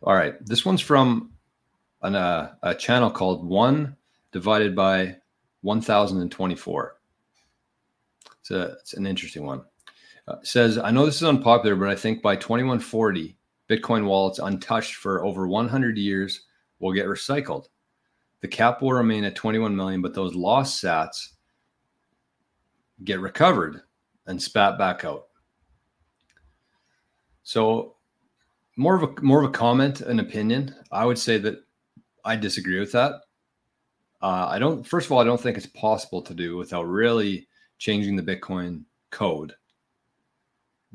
All right. This one's from a channel called 1 divided by 1024. It's an interesting one. Says, I know this is unpopular, but I think by 2140, Bitcoin wallets untouched for over 100 years will get recycled. The cap will remain at 21 million, but those lost sats get recovered and spat back out. So more of a comment, an opinion. I would say that I disagree with that. First of all, I don't think it's possible to do without really changing the Bitcoin code.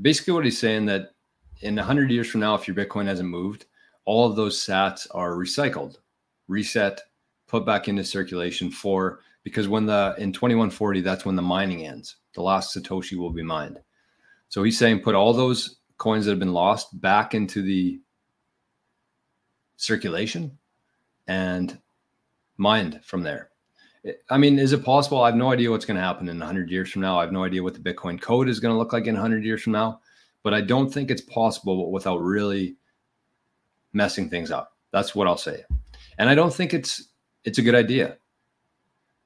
Basically what he's saying that in 100 years from now, if your Bitcoin hasn't moved, all of those sats are recycled, reset, put back into circulation because in 2140, that's when the mining ends. The last Satoshi will be mined. So he's saying put all those coins that have been lost back into the circulation and mined from there. I mean, is it possible? I have no idea what's going to happen in 100 years from now. I have no idea what the Bitcoin code is going to look like in 100 years from now, but I don't think it's possible without really messing things up. That's what I'll say. And I don't think it's a good idea,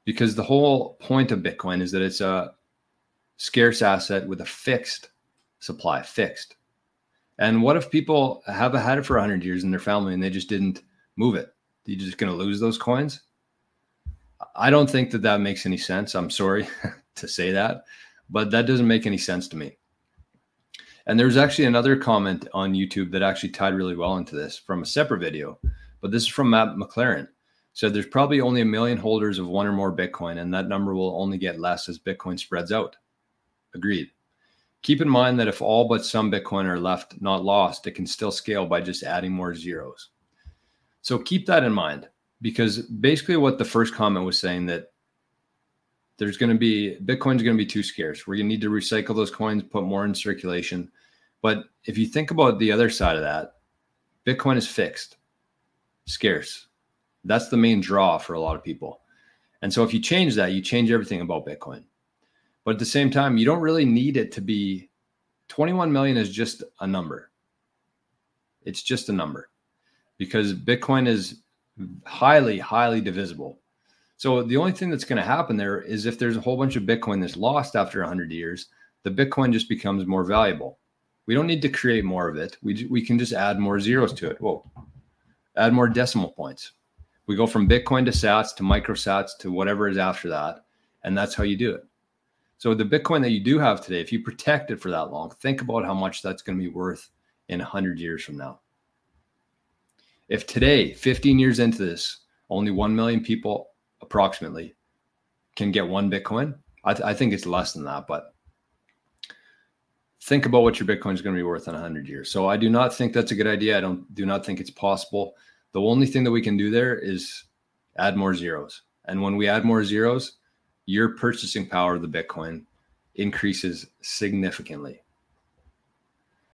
because the whole point of Bitcoin is that it's a scarce asset with a fixed supply, fixed. And what if people have had it for 100 years in their family and they just didn't move it? You're just going to lose those coins? I don't think that makes any sense. I'm sorry to say that, but that doesn't make any sense to me. And there's actually another comment on YouTube that actually tied really well into this from a separate video, but this is from Matt McLaren. Said there's probably only 1 million holders of one or more Bitcoin, and that number will only get less as Bitcoin spreads out. Agreed. Keep in mind that if all but some Bitcoin are left not lost, it can still scale by just adding more zeros. So keep that in mind, because basically what the first comment was saying, that Bitcoin's going to be too scarce. We're going to need to recycle those coins, put more in circulation. But if you think about the other side of that, Bitcoin is fixed, scarce. That's the main draw for a lot of people. And so if you change that, you change everything about Bitcoin. But at the same time, you don't really need it to be 21 million is just a number. It's just a number, because Bitcoin is highly, highly divisible. So the only thing that's going to happen there is if there's a whole bunch of Bitcoin that's lost after 100 years, the Bitcoin just becomes more valuable. We don't need to create more of it. We can just add more zeros to it. Whoa. Add more decimal points. We go from Bitcoin to sats to microsats to whatever is after that. And that's how you do it. So the Bitcoin that you do have today, if you protect it for that long, think about how much that's going to be worth in 100 years from now. If today, 15 years into this, only 1 million people approximately can get one Bitcoin, I think it's less than that, but think about what your Bitcoin is going to be worth in 100 years. So I do not think that's a good idea. I do not think it's possible. The only thing that we can do there is add more zeros. And when we add more zeros, your purchasing power of the Bitcoin increases significantly.